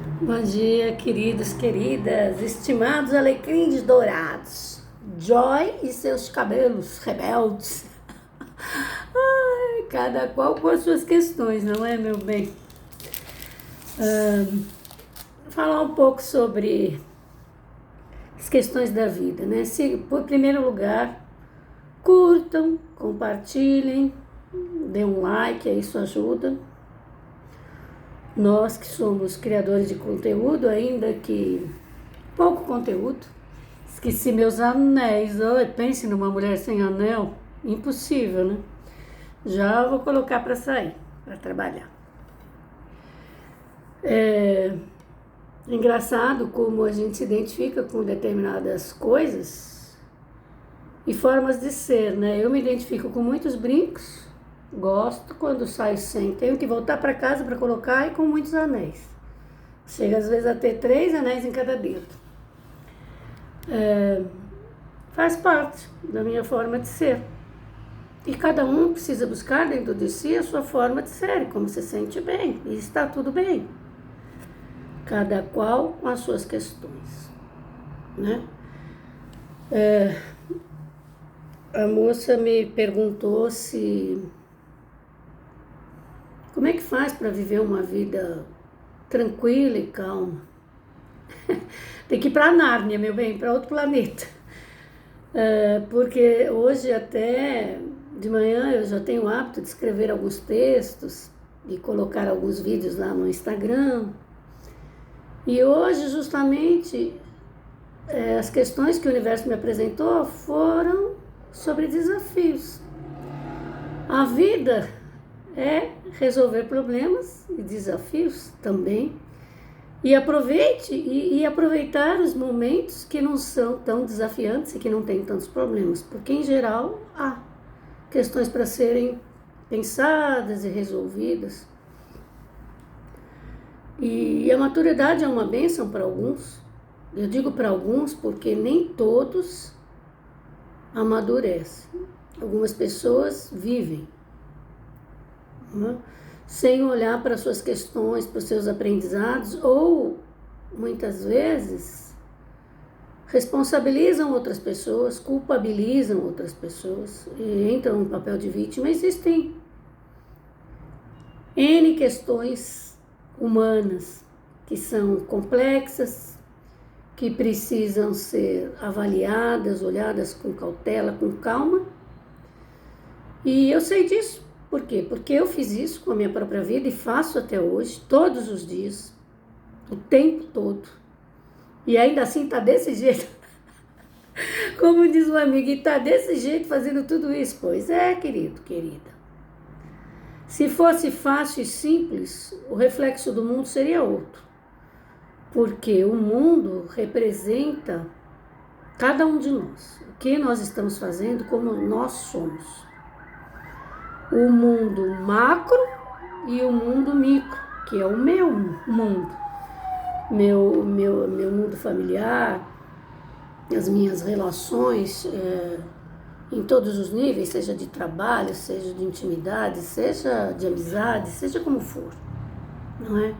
Bom dia, queridos, queridas, estimados alecrins dourados, Joy e seus cabelos rebeldes. Ai, cada qual com as suas questões, não é, meu bem? Falar um pouco sobre as questões da vida, né? Se, por primeiro lugar, curtam, compartilhem, dê um like, isso ajuda. Nós que somos criadores de conteúdo, ainda que pouco conteúdo, esqueci meus anéis. Pense numa mulher sem anel, impossível, né? Já vou colocar para sair, para trabalhar. É engraçado como a gente se identifica com determinadas coisas e formas de ser, né? Eu me identifico com muitos brincos. Gosto quando saio sem. Tenho que voltar para casa para colocar e com muitos anéis. Chega às vezes a ter 3 anéis em cada dedo. Faz parte da minha forma de ser. E cada um precisa buscar dentro de si a sua forma de ser, como se sente bem. E está tudo bem. Cada qual com as suas questões, né? A moça me perguntou como é que faz para viver uma vida tranquila e calma? Tem que ir para Nárnia, meu bem, para outro planeta. Porque hoje até de manhã eu já tenho o hábito de escrever alguns textos e colocar alguns vídeos lá no Instagram. E hoje justamente as questões que o universo me apresentou foram sobre desafios. A vida é resolver problemas e desafios também. E aproveite e aproveitar os momentos que não são tão desafiantes e que não tem tantos problemas. Porque, em geral, há questões para serem pensadas e resolvidas. E a maturidade é uma bênção para alguns. Eu digo para alguns porque nem todos amadurecem. Algumas pessoas vivem, né, sem olhar para suas questões, para os seus aprendizados, ou muitas vezes responsabilizam outras pessoas, culpabilizam outras pessoas e entram no papel de vítima. Existem N questões humanas que são complexas, que precisam ser avaliadas, olhadas com cautela, com calma. E eu sei disso. Por quê? Porque eu fiz isso com a minha própria vida e faço até hoje, todos os dias, o tempo todo. E ainda assim tá desse jeito. Como diz um amigo, e tá desse jeito fazendo tudo isso. Pois é, querido, querida. Se fosse fácil e simples, o reflexo do mundo seria outro. Porque o mundo representa cada um de nós. O que nós estamos fazendo, como nós somos. O mundo macro e o mundo micro, que é o meu mundo. Meu mundo familiar, as minhas relações em todos os níveis, seja de trabalho, seja de intimidade, seja de amizade, seja como for, não é?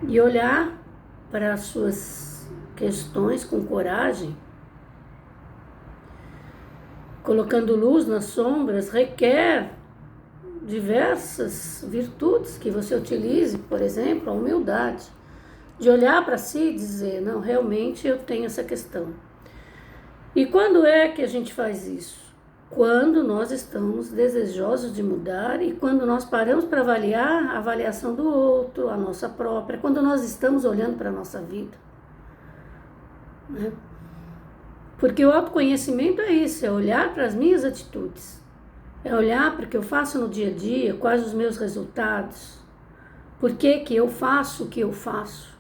E olhar para as suas questões com coragem, colocando luz nas sombras, requer diversas virtudes que você utilize, por exemplo, a humildade, de olhar para si e dizer, não, realmente eu tenho essa questão. E quando é que a gente faz isso? Quando nós estamos desejosos de mudar e quando nós paramos para avaliar a avaliação do outro, a nossa própria, quando nós estamos olhando para a nossa vida, né? Porque o autoconhecimento é isso, é olhar para as minhas atitudes, é olhar para o que eu faço no dia a dia, quais os meus resultados, por que eu faço o que eu faço.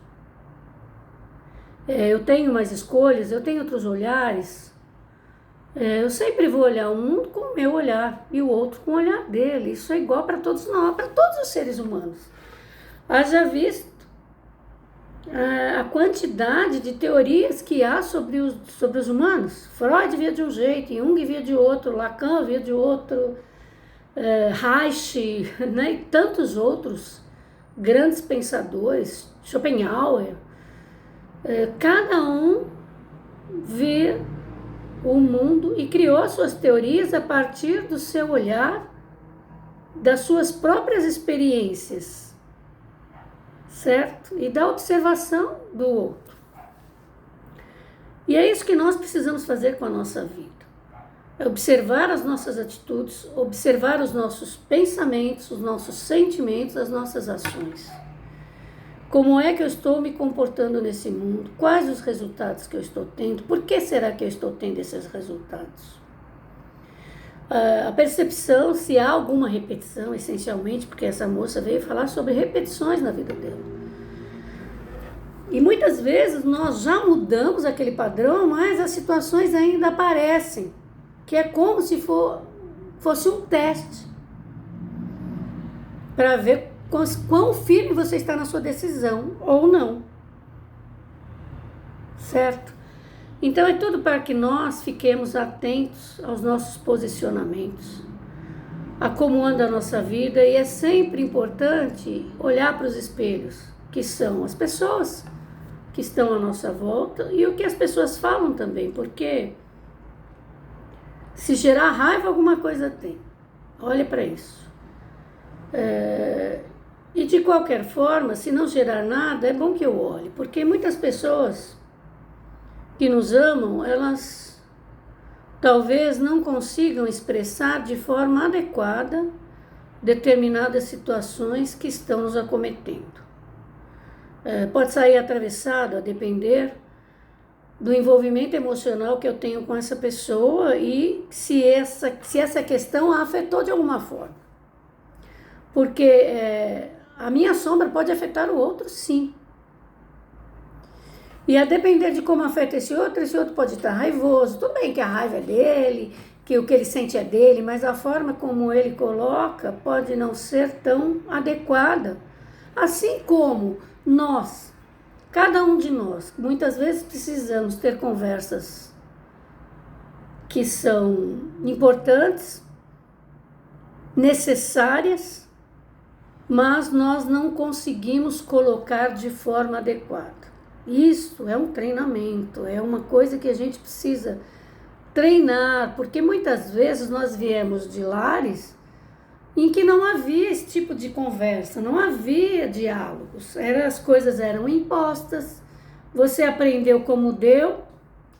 Eu tenho mais escolhas, eu tenho outros olhares. Eu sempre vou olhar o mundo com o meu olhar e o outro com o olhar dele. Isso é igual para todos nós, para todos os seres humanos. Haja visto a quantidade de teorias que há sobre os humanos. Freud via de um jeito, Jung via de outro, Lacan via de outro, Reich, né, e tantos outros grandes pensadores, Schopenhauer, cada um vê o mundo e criou suas teorias a partir do seu olhar, das suas próprias experiências, certo? E da observação do outro. E é isso que nós precisamos fazer com a nossa vida. É observar as nossas atitudes, observar os nossos pensamentos, os nossos sentimentos, as nossas ações. Como é que eu estou me comportando nesse mundo? Quais os resultados que eu estou tendo? Por que será que eu estou tendo esses resultados? A percepção, se há alguma repetição, essencialmente, porque essa moça veio falar sobre repetições na vida dela. E muitas vezes nós já mudamos aquele padrão, mas as situações ainda aparecem, que é como se fosse um teste para ver quão firme você está na sua decisão ou não, certo? Então é tudo para que nós fiquemos atentos aos nossos posicionamentos, a como anda a nossa vida, e é sempre importante olhar para os espelhos, que são as pessoas que estão à nossa volta e o que as pessoas falam também, porque se gerar raiva, alguma coisa tem. Olha para isso. E de qualquer forma, se não gerar nada, é bom que eu olhe, porque muitas pessoas que nos amam, elas talvez não consigam expressar de forma adequada determinadas situações que estão nos acometendo. Pode sair atravessado, a depender do envolvimento emocional que eu tenho com essa pessoa e se essa questão a afetou de alguma forma. Porque a minha sombra pode afetar o outro, sim. E a depender de como afeta esse outro pode estar raivoso. Tudo bem que a raiva é dele, que o que ele sente é dele, mas a forma como ele coloca pode não ser tão adequada. Assim como nós, cada um de nós, muitas vezes precisamos ter conversas que são importantes, necessárias, mas nós não conseguimos colocar de forma adequada. Isso é um treinamento, é uma coisa que a gente precisa treinar, porque muitas vezes nós viemos de lares em que não havia esse tipo de conversa, não havia diálogos, as coisas eram impostas, você aprendeu como deu,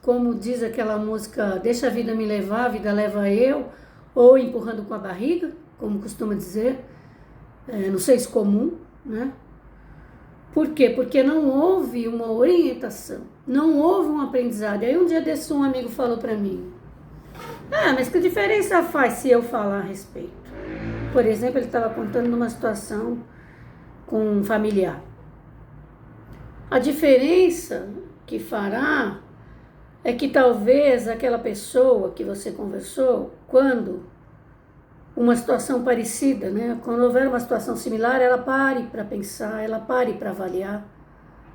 como diz aquela música, deixa a vida me levar, a vida leva eu, ou empurrando com a barriga, como costuma dizer, no senso comum, né? Por quê? Porque não houve uma orientação, não houve um aprendizado. E aí um dia desse um amigo falou para mim, mas que diferença faz se eu falar a respeito? Por exemplo, ele estava contando numa situação com um familiar. A diferença que fará é que talvez aquela pessoa que você conversou, quando uma situação parecida, né? Quando houver uma situação similar, ela pare para pensar, ela pare para avaliar,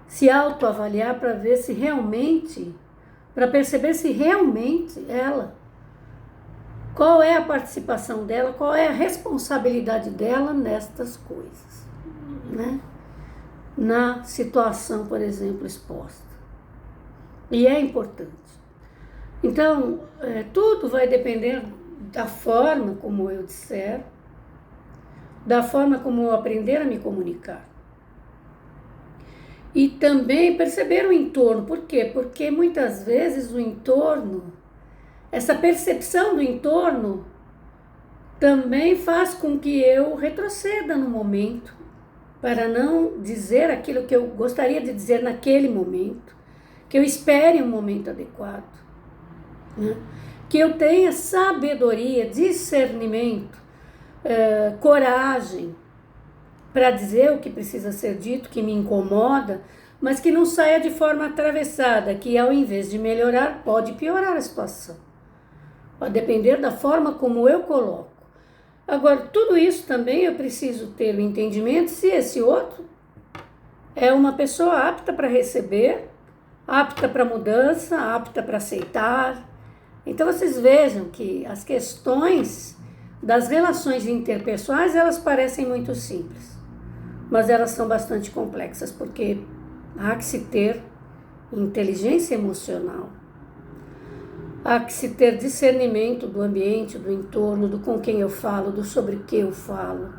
se autoavaliar para ver se realmente, para perceber se realmente qual é a participação dela, qual é a responsabilidade dela nestas coisas, né? Na situação, por exemplo, exposta. E é importante. Então, tudo vai depender da forma como eu disser, da forma como eu aprender a me comunicar. E também perceber o entorno. Por quê? Porque muitas vezes o entorno, essa percepção do entorno, também faz com que eu retroceda no momento, para não dizer aquilo que eu gostaria de dizer naquele momento, que eu espere um momento adequado, né? Que eu tenha sabedoria, discernimento, coragem para dizer o que precisa ser dito, que me incomoda, mas que não saia de forma atravessada, que ao invés de melhorar, pode piorar a situação. Pode depender da forma como eu coloco. Agora, tudo isso também eu preciso ter o entendimento se esse outro é uma pessoa apta para receber, apta para mudança, apta para aceitar. Então vocês vejam que as questões das relações interpessoais, elas parecem muito simples. mas elas são bastante complexas, porque há que se ter inteligência emocional, há que se ter discernimento do ambiente, do entorno, do com quem eu falo, do sobre o que eu falo,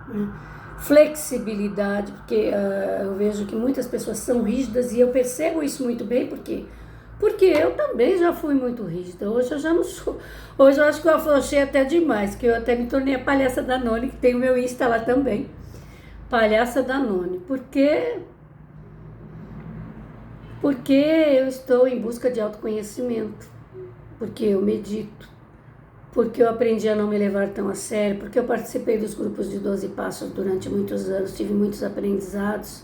né? Flexibilidade, porque eu vejo que muitas pessoas são rígidas e eu percebo isso muito bem, porque eu também já fui muito rígida. Hoje eu já não sou. Hoje eu acho que eu afrouxei até demais, que eu até me tornei a palhaça da Noni, que tem o meu Insta lá também. Palhaça da Noni. Porque eu estou em busca de autoconhecimento. Porque eu medito. Porque eu aprendi a não me levar tão a sério. Porque eu participei dos grupos de 12 passos durante muitos anos. Tive muitos aprendizados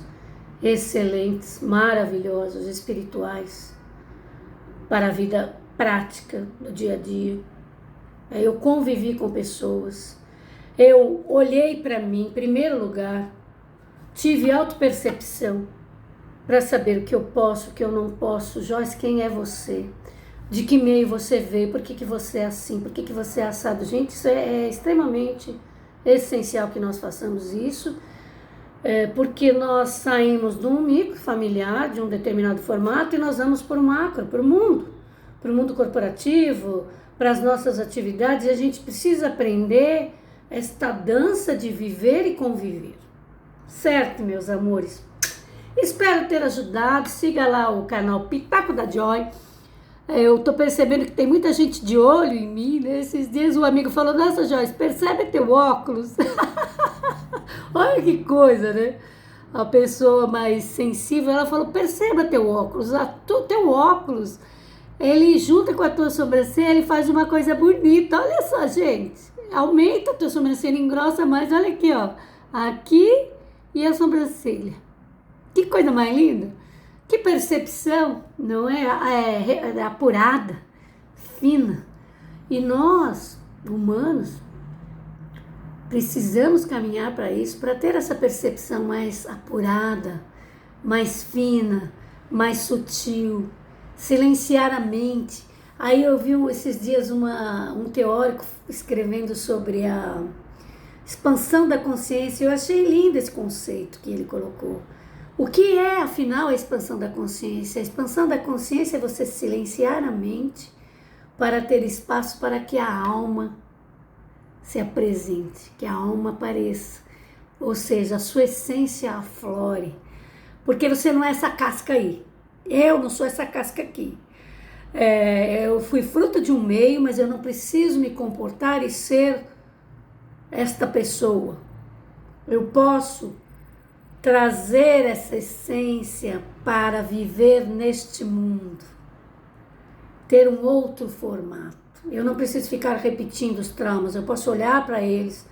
excelentes, maravilhosos, espirituais, para a vida prática do dia a dia. Eu convivi com pessoas, eu olhei para mim, em primeiro lugar, tive autopercepção para saber o que eu posso, o que eu não posso. Joyce, quem é você? De que meio você veio? Por que você é assim? Por que você é assado? Gente, isso é extremamente essencial que nós façamos isso, porque nós saímos de um micro familiar, de um determinado formato, e nós vamos para o macro, para o mundo corporativo, para as nossas atividades, e a gente precisa aprender esta dança de viver e conviver. Certo, meus amores? Espero ter ajudado. Siga lá o canal Pitaco da Joy. Eu tô percebendo que tem muita gente de olho em mim, né? Esses dias um amigo falou: nossa, Joyce, percebe teu óculos? Olha que coisa, né? A pessoa mais sensível, ela falou: perceba teu óculos, teu óculos, ele junta com a tua sobrancelha e faz uma coisa bonita. Olha só, gente, aumenta a tua sobrancelha, engrossa mais. Olha aqui, ó, aqui e a sobrancelha. Que coisa mais linda. Que percepção, não é? É apurada, fina. E nós, humanos, precisamos caminhar para isso, para ter essa percepção mais apurada, mais fina, mais sutil, silenciar a mente. Aí eu vi esses dias um teórico escrevendo sobre a expansão da consciência. Eu achei lindo esse conceito que ele colocou. O que é, afinal, a expansão da consciência? A expansão da consciência é você silenciar a mente para ter espaço para que a alma se apresente, que a alma apareça, ou seja, a sua essência aflore, porque você não é essa casca aí, eu não sou essa casca aqui, eu fui fruto de um meio, mas eu não preciso me comportar e ser esta pessoa. Eu posso trazer essa essência para viver neste mundo, ter um outro formato. Eu não preciso ficar repetindo os traumas, eu posso olhar para eles,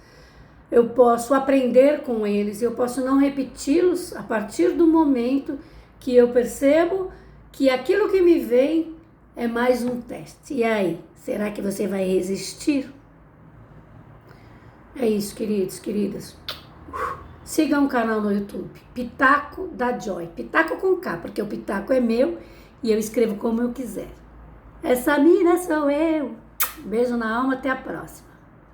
eu posso aprender com eles, eu posso não repeti-los a partir do momento que eu percebo que aquilo que me vem é mais um teste. E aí, será que você vai resistir? É isso, queridos, queridas. Sigam o canal no YouTube, Pitaco da Joy. Pitaco com K, porque o pitaco é meu e eu escrevo como eu quiser. Essa mina sou eu. Beijo na alma, até a próxima.